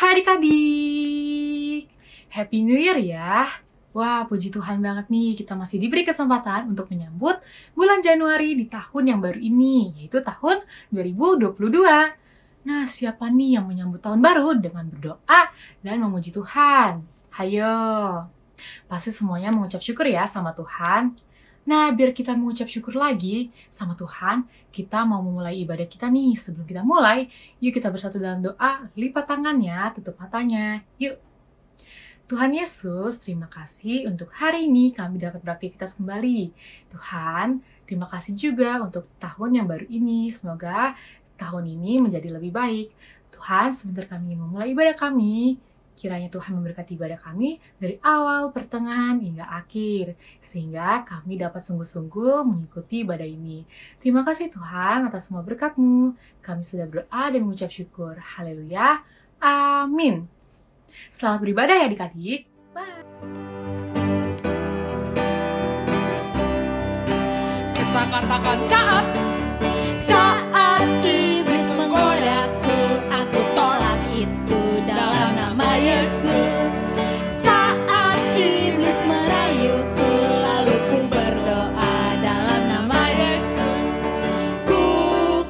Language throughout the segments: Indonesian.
Hai adik-adik, Happy New Year ya. Wah, puji Tuhan banget nih, kita masih diberi kesempatan untuk menyambut bulan Januari di tahun yang baru ini, yaitu tahun 2022. Nah, siapa nih yang menyambut tahun baru dengan berdoa dan memuji Tuhan? Hayo, pasti semuanya mengucap syukur ya sama Tuhan. Nah, biar kita mengucap syukur lagi sama Tuhan, kita mau memulai ibadah kita nih. Sebelum kita mulai, yuk kita bersatu dalam doa, lipat tangannya, tutup matanya. Yuk. Tuhan Yesus, terima kasih untuk hari ini kami dapat beraktivitas kembali. Tuhan, terima kasih juga untuk tahun yang baru ini. Semoga tahun ini menjadi lebih baik. Tuhan, sebentar kami ingin memulai ibadah kami. Kiranya Tuhan memberkati ibadah kami dari awal, pertengahan, hingga akhir. Sehingga kami dapat sungguh-sungguh mengikuti ibadah ini. Terima kasih Tuhan atas semua berkat-Mu. Kami sudah berdoa dan mengucap syukur. Haleluya. Amin. Selamat beribadah ya adik-adik. Bye. Kita katakan taat. Saat iblis menggodaku, aku tolak itu dalam nama Yesus. Saat iblis merayuku, lalu ku berdoa dalam nama Yesus. Ku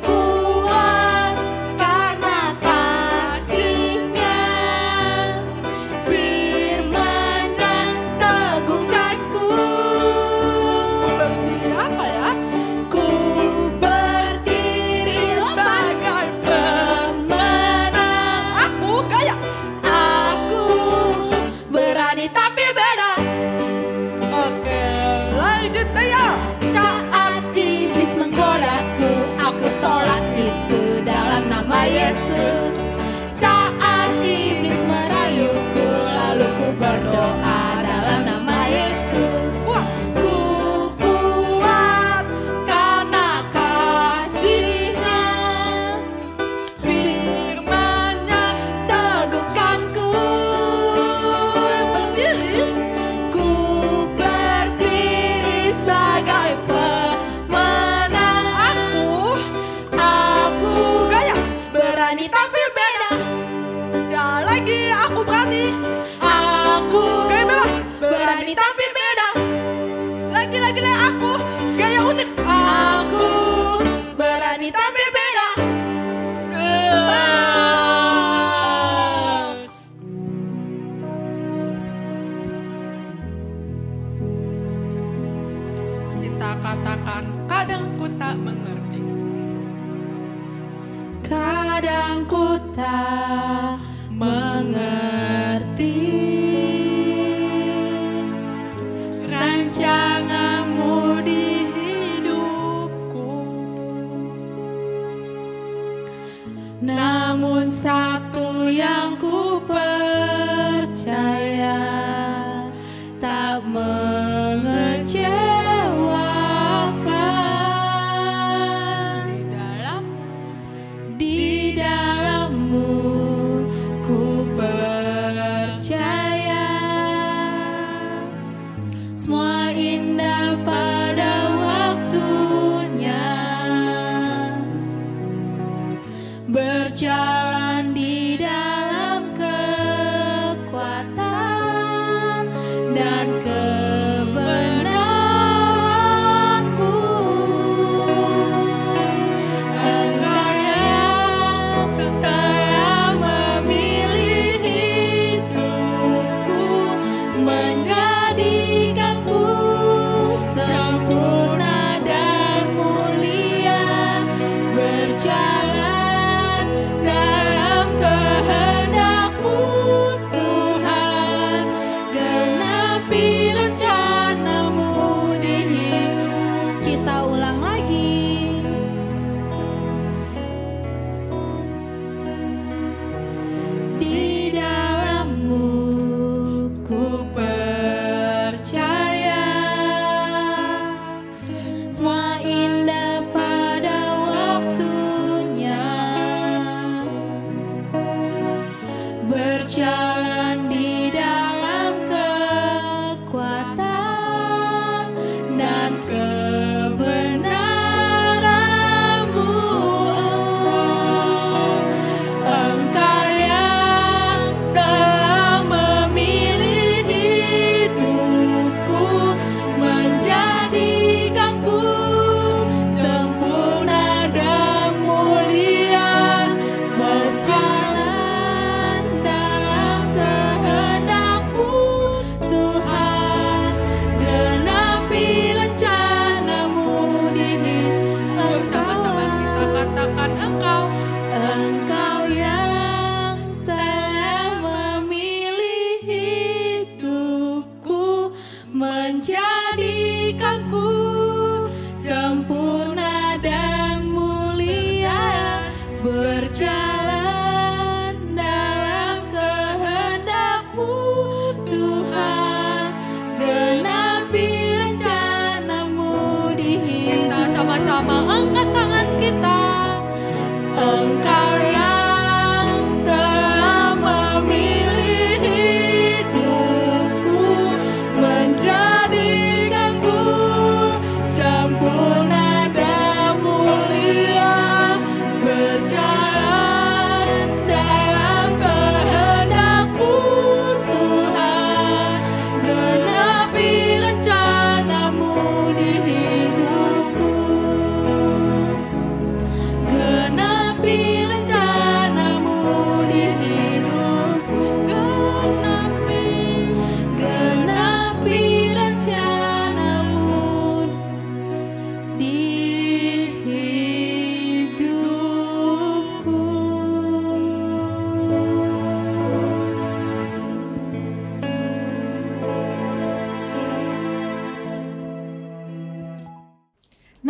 kuat karena kasih-Nya, firman-Nya teguhkanku. Berdiri apa ya? Ku berdiri sebagai pemenang. Aku kayak aku berani tapi beda. Oke, lanjut ya. Saat iblis menggodaku, aku tolak itu dalam nama Yesus. Saat iblis merayuku, lalu ku berdoa dalam nama Yesus. Ku kuat karena kasih-Nya, firman-Nya teguhkanku. Ku berdiri sebagai pemenang. Aku gaya berani tapi beda. Ya lagi aku berani. Aku gaya berani tapi beda. Lagi aku gaya unik. Aku berani tapi beda. Kita katakan kadang ku tak mengerti. Kadang ku tak mengerti rancangan-Mu di hidupku. Namun satu yang ku percaya, tak mengecewakan. Di dalam-Mu ku percaya. Semua indah pada waktunya. Berjalan di dalam kekuatan dan kebenaran-Mu. Engkau yang telah memilih hidupku, menjadikanku sempurna dan mulia, berjalan dalam kehendak-Mu Tuhan, genapi rencana-Mu di hidup. Kita ulang lagi. Di dalam-Mu ku percaya. Semua indah pada waktunya. Berjalan di dalam kekuatan dan kebenaran-Mu. Engkau yang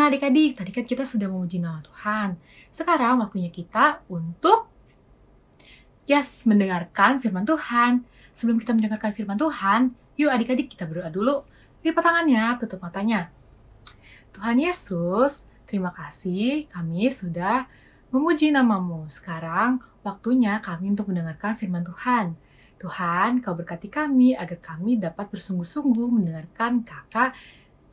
Nah adik-adik, tadi kan kita sudah memuji nama Tuhan. Sekarang waktunya kita untuk mendengarkan firman Tuhan. Sebelum kita mendengarkan firman Tuhan, yuk adik-adik kita berdoa dulu. Lipat tangannya, tutup matanya. Tuhan Yesus, terima kasih kami sudah memuji nama-Mu. Sekarang waktunya kami untuk mendengarkan firman Tuhan. Tuhan, Kau berkati kami agar kami dapat bersungguh-sungguh mendengarkan Kakak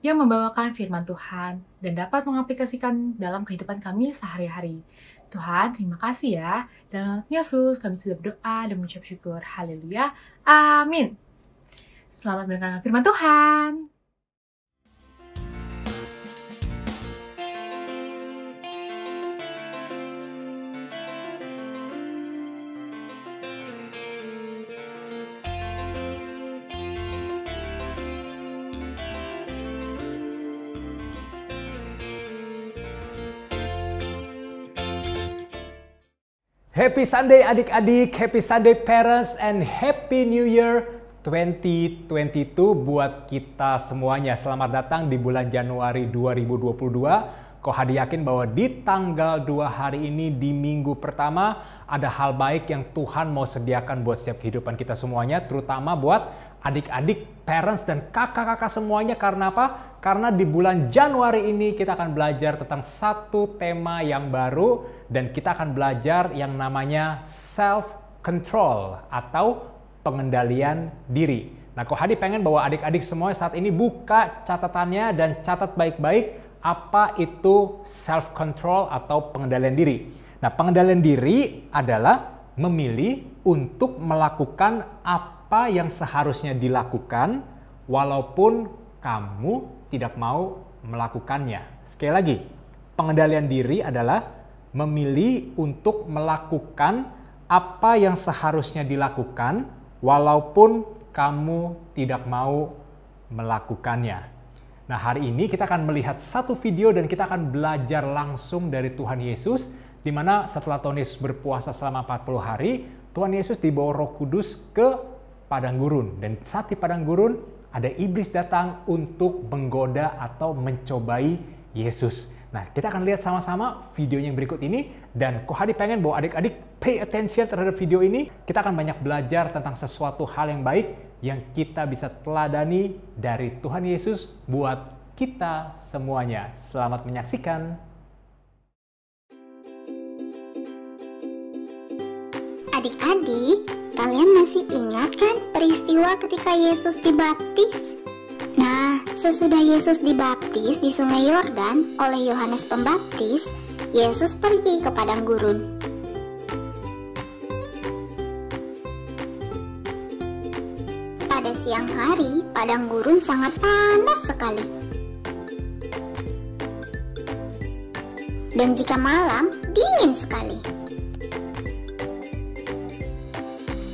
yang membawakan firman Tuhan dan dapat mengaplikasikan dalam kehidupan kami sehari-hari. Tuhan, terima kasih ya. Dalam nama Yesus, kami sudah berdoa dan mengucap syukur. Haleluya. Amin. Selamat mendengarkan firman Tuhan. Happy Sunday adik-adik, Happy Sunday parents, and Happy New Year 2022 buat kita semuanya. Selamat datang di bulan Januari 2022. Kok Hadi yakin bahwa di tanggal 2 hari ini di minggu pertama ada hal baik yang Tuhan mau sediakan buat setiap kehidupan kita semuanya, terutama buat adik-adik, parents, dan kakak-kakak semuanya. Karena apa? Karena di bulan Januari ini kita akan belajar tentang satu tema yang baru dan kita akan belajar yang namanya self-control atau pengendalian diri. Nah, Ko Hadi pengen bahwa adik-adik semua saat ini buka catatannya dan catat baik-baik apa itu self-control atau pengendalian diri. Nah, pengendalian diri adalah memilih untuk melakukan apa yang seharusnya dilakukan walaupun kamu tidak mau melakukannya. Sekali lagi, pengendalian diri adalah memilih untuk melakukan apa yang seharusnya dilakukan walaupun kamu tidak mau melakukannya. Nah, hari ini kita akan melihat satu video dan kita akan belajar langsung dari Tuhan Yesus, di mana setelah Tuhan Yesus berpuasa selama 40 hari, Tuhan Yesus dibawa Roh Kudus ke padang gurun. Dan saat di padang gurun, ada iblis datang untuk menggoda atau mencobai Yesus. Nah, kita akan lihat sama-sama videonya yang berikut ini. Dan Ko Hadi pengen bahwa adik-adik pay attention terhadap video ini. Kita akan banyak belajar tentang sesuatu hal yang baik yang kita bisa teladani dari Tuhan Yesus buat kita semuanya. Selamat menyaksikan. Adik-adik, kalian masih ingat kan peristiwa ketika Yesus dibaptis? Nah, sesudah Yesus dibaptis di Sungai Yordan oleh Yohanes Pembaptis, Yesus pergi ke padang gurun. Pada siang hari, padang gurun sangat panas sekali. Dan jika malam, dingin sekali.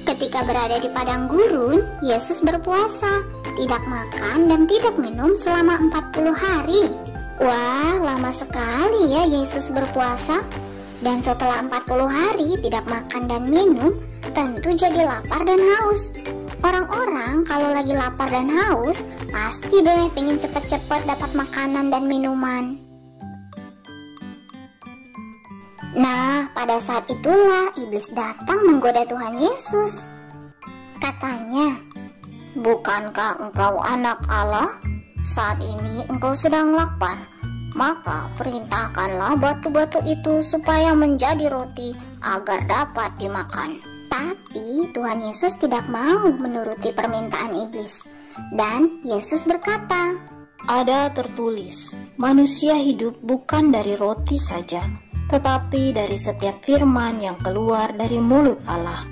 Ketika berada di padang gurun, Yesus berpuasa, tidak makan dan tidak minum selama 40 hari. Wah, lama sekali ya Yesus berpuasa. Dan setelah 40 hari tidak makan dan minum, tentu jadi lapar dan haus. Orang-orang kalau lagi lapar dan haus, pasti deh pengen cepet-cepet dapat makanan dan minuman. Nah, pada saat itulah iblis datang menggoda Tuhan Yesus. Katanya, "Bukankah engkau anak Allah? Saat ini engkau sedang lapar. Maka perintahkanlah batu-batu itu supaya menjadi roti agar dapat dimakan." Tapi Tuhan Yesus tidak mau menuruti permintaan iblis. Dan Yesus berkata, "Ada tertulis, manusia hidup bukan dari roti saja, tetapi dari setiap firman yang keluar dari mulut Allah."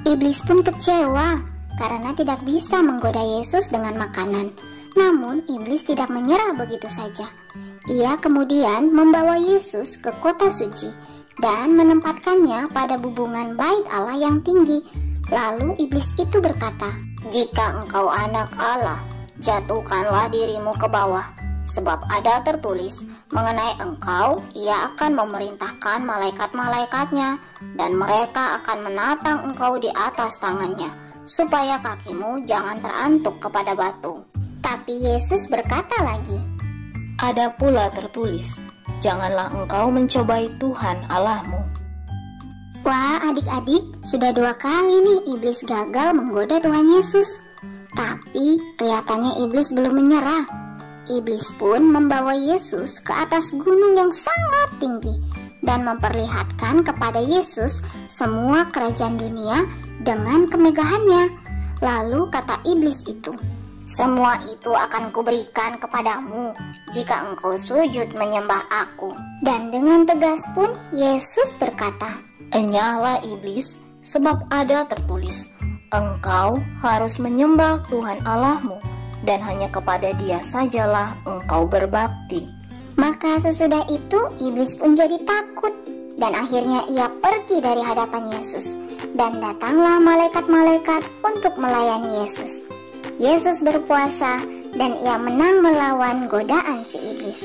Iblis pun kecewa karena tidak bisa menggoda Yesus dengan makanan. Namun iblis tidak menyerah begitu saja. Ia kemudian membawa Yesus ke kota suci dan menempatkannya pada bubungan bait Allah yang tinggi. Lalu iblis itu berkata, "Jika engkau anak Allah, jatuhkanlah dirimu ke bawah. Sebab ada tertulis, mengenai engkau, ia akan memerintahkan malaikat-malaikatnya, dan mereka akan menatang engkau di atas tangannya, supaya kakimu jangan terantuk kepada batu." Tapi Yesus berkata lagi, ada pula tertulis, janganlah engkau mencobai Tuhan Allahmu. Wah, adik-adik, sudah 2 kali nih iblis gagal menggoda Tuhan Yesus. Tapi kelihatannya iblis belum menyerah. Iblis pun membawa Yesus ke atas gunung yang sangat tinggi dan memperlihatkan kepada Yesus semua kerajaan dunia dengan kemegahannya. Lalu kata iblis itu, "Semua itu akan kuberikan kepadamu jika engkau sujud menyembah aku." Dan dengan tegas pun Yesus berkata, Enyahlah iblis, sebab ada tertulis, engkau harus menyembah Tuhan Allahmu, dan hanya kepada Dia sajalah engkau berbakti. Maka sesudah itu iblis pun jadi takut dan akhirnya ia pergi dari hadapan Yesus. Dan datanglah malaikat-malaikat untuk melayani Yesus. Yesus berpuasa dan ia menang melawan godaan si iblis.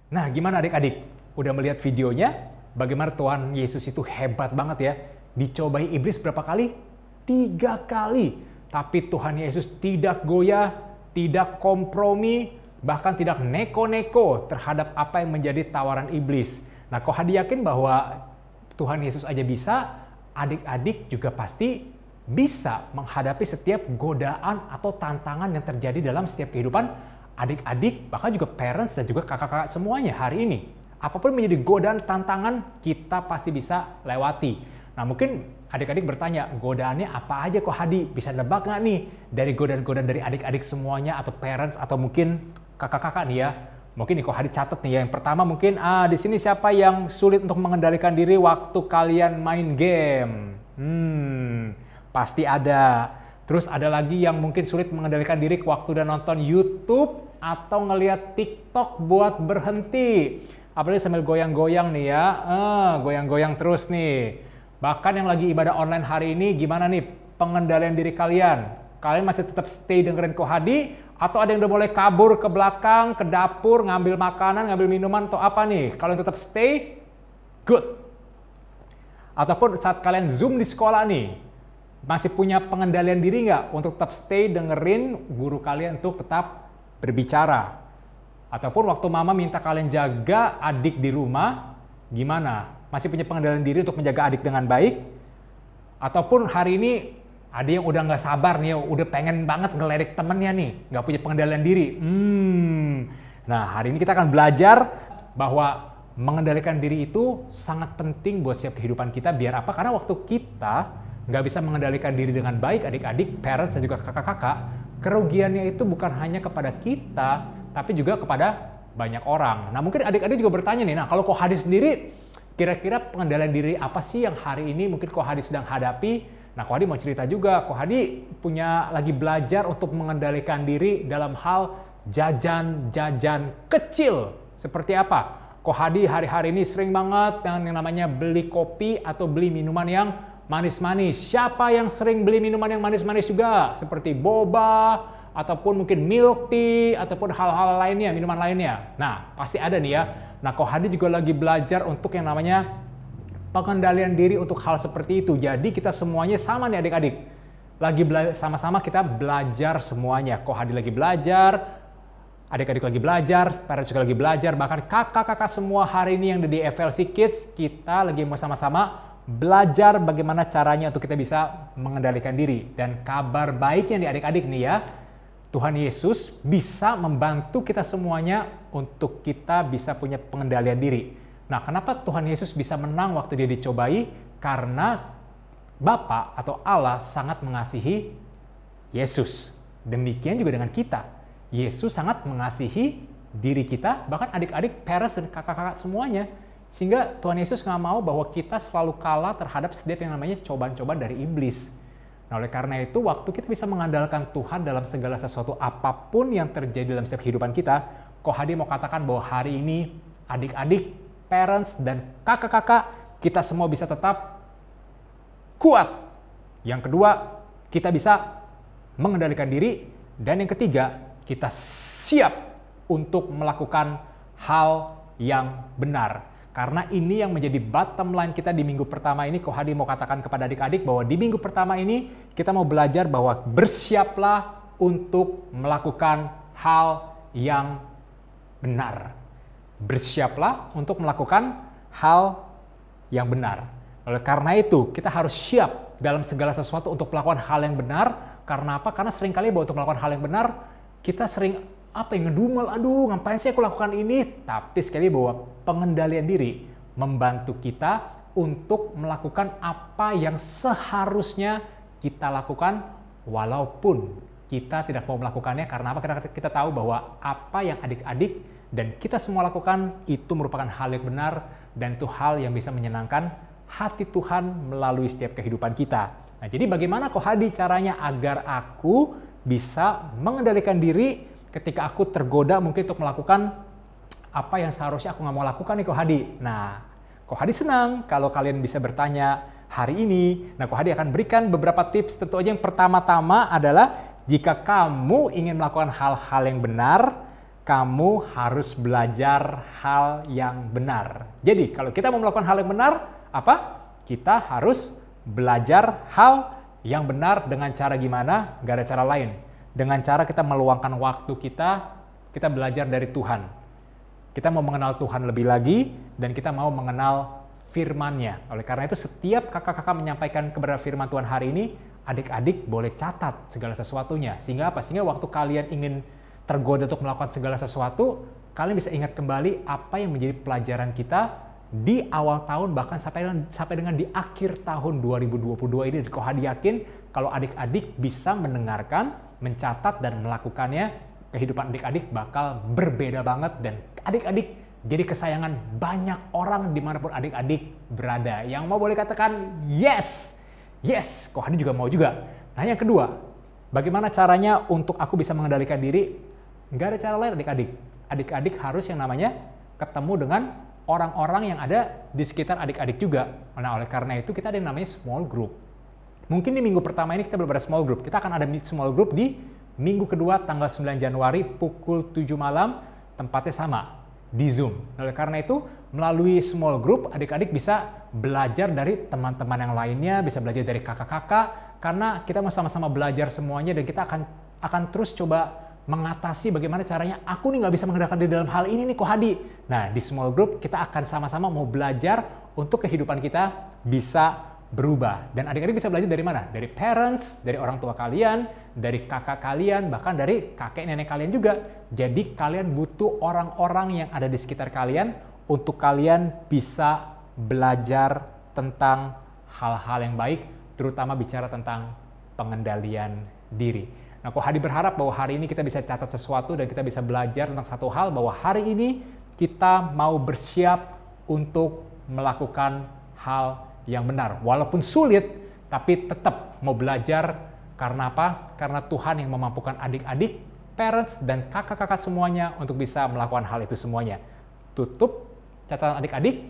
Nah, gimana adik-adik? Udah melihat videonya? Bagaimana Tuhan Yesus itu hebat banget ya? Dicobai iblis berapa kali? 3 kali. Tapi Tuhan Yesus tidak goyah, tidak kompromi, bahkan tidak neko-neko terhadap apa yang menjadi tawaran iblis. Nah, kok Hadi yakin bahwa Tuhan Yesus aja bisa, adik-adik juga pasti bisa menghadapi setiap godaan atau tantangan yang terjadi dalam setiap kehidupan adik-adik, bahkan juga parents dan juga kakak-kakak semuanya hari ini. Apapun menjadi godaan, tantangan, kita pasti bisa lewati. Nah, mungkin adik-adik bertanya, godaannya apa aja kok Hadi? Bisa nebak nggak nih dari godaan-godaan dari adik-adik semuanya atau parents atau mungkin kakak-kakak nih ya? Mungkin nih kok Hadi catat nih ya. Yang pertama mungkin di sini siapa yang sulit untuk mengendalikan diri waktu kalian main game? Pasti ada. Terus ada lagi yang mungkin sulit mengendalikan diri waktu udah nonton YouTube atau ngelihat TikTok buat berhenti. Apalagi sambil goyang-goyang nih ya, goyang-goyang terus nih. Bahkan yang lagi ibadah online hari ini, gimana nih pengendalian diri kalian? Kalian masih tetap stay dengerin Ko Hadi? Atau ada yang udah mulai kabur ke belakang, ke dapur, ngambil makanan, ngambil minuman, atau apa nih? Kalian tetap stay, good. Ataupun saat kalian Zoom di sekolah nih, masih punya pengendalian diri nggak untuk tetap stay dengerin guru kalian untuk tetap berbicara? Ataupun waktu mama minta kalian jaga adik di rumah, gimana? Masih punya pengendalian diri untuk menjaga adik dengan baik? Ataupun hari ini ada yang udah nggak sabar nih, udah pengen banget ngelerik temennya nih, nggak punya pengendalian diri. Nah, hari ini kita akan belajar bahwa mengendalikan diri itu sangat penting buat setiap kehidupan kita. Biar apa? Karena waktu kita nggak bisa mengendalikan diri dengan baik, adik-adik, parents, dan juga kakak-kakak, kerugiannya itu bukan hanya kepada kita, tapi juga kepada banyak orang. Nah, mungkin adik-adik juga bertanya nih, nah kalau Ko Hadi sendiri, kira-kira pengendalian diri apa sih yang hari ini mungkin Ko Hadi sedang hadapi? Nah, Ko Hadi mau cerita juga, Ko Hadi punya lagi belajar untuk mengendalikan diri dalam hal jajan-jajan kecil. Seperti apa? Ko Hadi hari-hari ini sering banget yang namanya beli kopi atau beli minuman yang manis-manis. Siapa yang sering beli minuman yang manis-manis juga? Seperti boba, ataupun mungkin milk tea, ataupun hal-hal lainnya, minuman lainnya. Nah, pasti ada nih ya. Nah, Ko Hadi juga lagi belajar untuk yang namanya pengendalian diri untuk hal seperti itu. Jadi kita semuanya sama nih adik-adik. Lagi sama-sama kita belajar semuanya. Ko Hadi lagi belajar, adik-adik lagi belajar, parents juga lagi belajar, bahkan kakak-kakak semua hari ini yang ada di FLC Kids, kita lagi mau sama-sama belajar bagaimana caranya untuk kita bisa mengendalikan diri. Dan kabar baiknya nih adik-adik nih ya, Tuhan Yesus bisa membantu kita semuanya untuk kita bisa punya pengendalian diri. Nah, kenapa Tuhan Yesus bisa menang waktu dia dicobai? Karena Bapa atau Allah sangat mengasihi Yesus. Demikian juga dengan kita. Yesus sangat mengasihi diri kita, bahkan adik-adik, parents, dan kakak-kakak semuanya. Sehingga Tuhan Yesus nggak mau bahwa kita selalu kalah terhadap setiap yang namanya cobaan-cobaan dari iblis. Nah, oleh karena itu, waktu kita bisa mengandalkan Tuhan dalam segala sesuatu apapun yang terjadi dalam setiap kehidupan kita, Ko Hadi mau katakan bahwa hari ini adik-adik, parents, dan kakak-kakak, kita semua bisa tetap kuat. Yang kedua, kita bisa mengendalikan diri. Dan yang ketiga, kita siap untuk melakukan hal yang benar. Karena ini yang menjadi bottom line kita di minggu pertama ini. Ko Hadi mau katakan kepada adik-adik bahwa di minggu pertama ini kita mau belajar bahwa bersiaplah untuk melakukan hal yang benar. Bersiaplah untuk melakukan hal yang benar. Oleh karena itu, kita harus siap dalam segala sesuatu untuk melakukan hal yang benar. Karena apa? Karena seringkali bahwa untuk melakukan hal yang benar, kita sering ngedumel, aduh ngapain sih aku lakukan ini? Tapi sekali bahwa pengendalian diri membantu kita untuk melakukan apa yang seharusnya kita lakukan walaupun kita tidak mau melakukannya. Karena apa? Karena kita tahu bahwa apa yang adik-adik dan kita semua lakukan itu merupakan hal yang benar dan itu hal yang bisa menyenangkan hati Tuhan melalui setiap kehidupan kita. Nah, jadi bagaimana Kohadi caranya agar aku bisa mengendalikan diri ketika aku tergoda mungkin untuk melakukan apa yang seharusnya aku nggak mau lakukan nih Kohadi. Nah, Kohadi senang kalau kalian bisa bertanya hari ini. Nah, Kohadi akan berikan beberapa tips. Tentu aja yang pertama-tama adalah jika kamu ingin melakukan hal-hal yang benar, kamu harus belajar hal yang benar. Jadi, kalau kita mau melakukan hal yang benar, apa? Kita harus belajar hal yang benar dengan cara gimana? Gak ada cara lain. Dengan cara kita meluangkan waktu kita belajar dari Tuhan. Kita mau mengenal Tuhan lebih lagi, dan kita mau mengenal firman-Nya. Oleh karena itu, setiap kakak-kakak menyampaikan kebenaran firman Tuhan hari ini, adik-adik boleh catat segala sesuatunya. Sehingga apa? Sehingga waktu kalian ingin tergoda untuk melakukan segala sesuatu, kalian bisa ingat kembali apa yang menjadi pelajaran kita di awal tahun, bahkan sampai dengan di akhir tahun 2022 ini. Kohadi yakin kalau adik-adik bisa mendengarkan, mencatat, dan melakukannya, kehidupan adik-adik bakal berbeda banget, dan adik-adik jadi kesayangan banyak orang dimanapun adik-adik berada. Yang mau boleh katakan yes, yes, Kohadi juga mau juga. Nah, yang kedua, bagaimana caranya untuk aku bisa mengendalikan diri? Nggak ada cara lain adik-adik. Adik-adik harus yang namanya ketemu dengan orang-orang yang ada di sekitar adik-adik juga. Nah, oleh karena itu kita ada yang namanya small group. Mungkin di minggu pertama ini kita belum ada small group. Kita akan ada small group di minggu kedua tanggal 9 Januari pukul 7 malam, tempatnya sama, di Zoom. Oleh karena itu, melalui small group, adik-adik bisa belajar dari teman-teman yang lainnya, bisa belajar dari kakak-kakak, karena kita mau sama-sama belajar semuanya, dan kita akan terus coba mengatasi bagaimana caranya aku nih nggak bisa mengendalikan diri dalam hal ini nih Kohadi. Nah, di small group kita akan sama-sama mau belajar untuk kehidupan kita bisa berubah. Dan adik-adik bisa belajar dari mana? Dari parents, dari orang tua kalian, dari kakak kalian, bahkan dari kakek nenek kalian juga. Jadi kalian butuh orang-orang yang ada di sekitar kalian untuk kalian bisa belajar tentang hal-hal yang baik, terutama bicara tentang pengendalian diri. Nah, Kohadi berharap bahwa hari ini kita bisa catat sesuatu dan kita bisa belajar tentang satu hal, bahwa hari ini kita mau bersiap untuk melakukan hal yang benar. Walaupun sulit, tapi tetap mau belajar. Karena apa? Karena Tuhan yang memampukan adik-adik, parents, dan kakak-kakak semuanya untuk bisa melakukan hal itu semuanya. Tutup catatan adik-adik.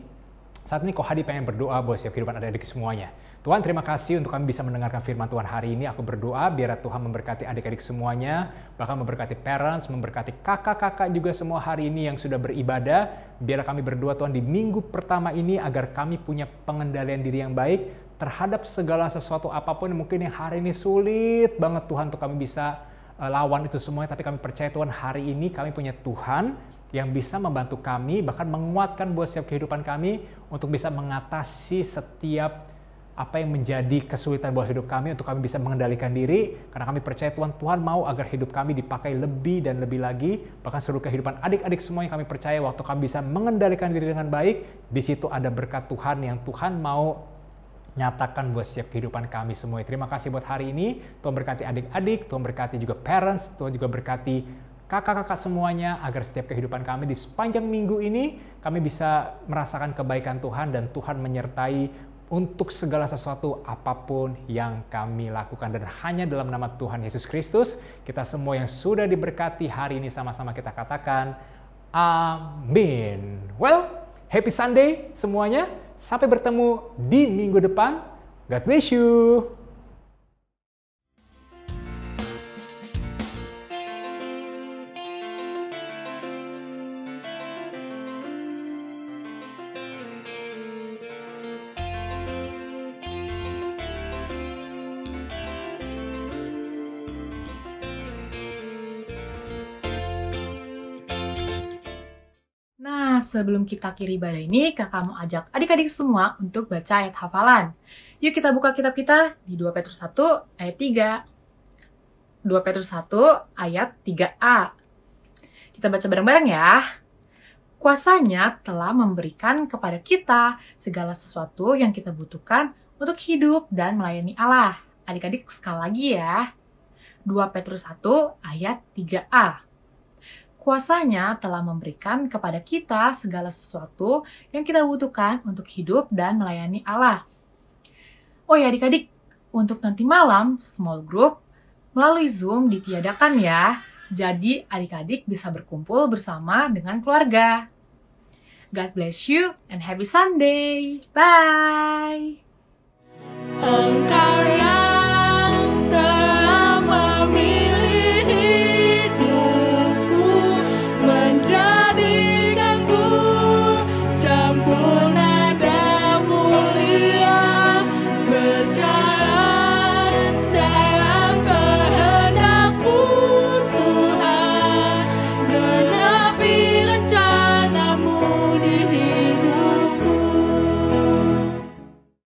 Saat ini Kohadi pengen berdoa buat setiap kehidupan adik-adik semuanya. Tuhan, terima kasih untuk kami bisa mendengarkan firman Tuhan hari ini. Aku berdoa biar Tuhan memberkati adik-adik semuanya, bahkan memberkati parents, memberkati kakak-kakak juga semua hari ini yang sudah beribadah. Biar kami berdoa Tuhan di minggu pertama ini agar kami punya pengendalian diri yang baik terhadap segala sesuatu apapun yang mungkin yang hari ini sulit banget Tuhan untuk kami bisa lawan itu semuanya. Tapi kami percaya Tuhan hari ini kami punya Tuhan yang bisa membantu kami, bahkan menguatkan buat setiap kehidupan kami untuk bisa mengatasi setiap apa yang menjadi kesulitan buat hidup kami, untuk kami bisa mengendalikan diri, karena kami percaya Tuhan mau agar hidup kami dipakai lebih dan lebih lagi, bahkan seluruh kehidupan adik-adik semua yang kami percaya waktu kami bisa mengendalikan diri dengan baik, di situ ada berkat Tuhan yang Tuhan mau nyatakan buat setiap kehidupan kami semua. Terima kasih buat hari ini, Tuhan berkati adik-adik, Tuhan berkati juga parents, Tuhan juga berkati kakak-kakak semuanya, agar setiap kehidupan kami di sepanjang minggu ini, kami bisa merasakan kebaikan Tuhan dan Tuhan menyertai untuk segala sesuatu apapun yang kami lakukan. Dan hanya dalam nama Tuhan Yesus Kristus, kita semua yang sudah diberkati hari ini sama-sama kita katakan, amin. Well, happy Sunday semuanya. Sampai bertemu di minggu depan. God bless you. sebelum kita akhiri ibadah ini, kakak mau ajak adik-adik semua untuk baca ayat hafalan. Yuk kita buka kitab kita di 2 Petrus 1 ayat 3. 2 Petrus 1 ayat 3a. Kita baca bareng-bareng ya. Kuasanya telah memberikan kepada kita segala sesuatu yang kita butuhkan untuk hidup dan melayani Allah. Adik-adik sekali lagi ya. 2 Petrus 1 ayat 3a. Kuasanya telah memberikan kepada kita segala sesuatu yang kita butuhkan untuk hidup dan melayani Allah. Oh ya adik-adik, untuk nanti malam small group melalui Zoom ditiadakan ya. Jadi adik-adik bisa berkumpul bersama dengan keluarga. God bless you and happy Sunday. Bye!